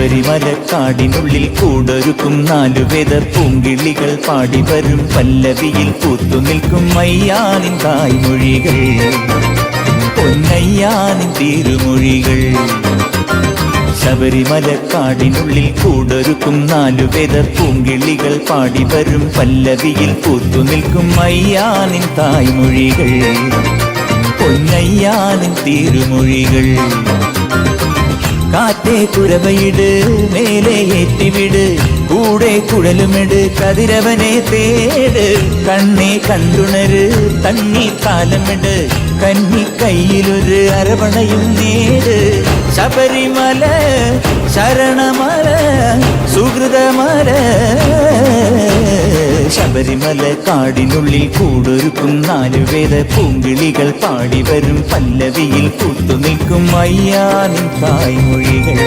ശബരിമലക്കാടിനുള്ളിൽ കൂടൊരുക്കും 4 വേദ പൂങ്കിളികൾ പാടി വരും പല്ലവിയിൽ പൂത്തുനിൽക്കും അയ്യാനിൻ തായ്മൊഴികൾ, പൊന്നയ്യാനിൻ തിരുമൊഴികൾ. ശബരിമലക്കാടിനുള്ളിൽ കൂടൊരുക്കും 4 വേദ പൂങ്കിളികൾ പാടി വരും പല്ലവിയിൽ പൂത്തുനിൽക്കും അയ്യാനിൻ തായ്മൊഴികൾ, പൊന്നയ്യാനിൻ തിരുമൊഴികൾ. കാറ്റേ കുരവയിട്, മേലെ ഏറ്റിവിട്, കൂടെ കുഴലുമിട്, കതിരവനെ തേട്. കണ്ണേ കണ്ടുണര്, തണ്ണി താലമിട്, കന്നി കയ്യിലൊരു അരവണയും നേട്. ശബരിമല ശരണമല സുഹൃതമല. ശബരിമല കാടിനുള്ളിൽ കൂടൊരുക്കും 4 വേദ പൂങ്കിളികൾ പാടി വരും പല്ലവിയിൽ പൂത്തുനിൽക്കും അയ്യാനിൻ തായ്മൊഴികൾ.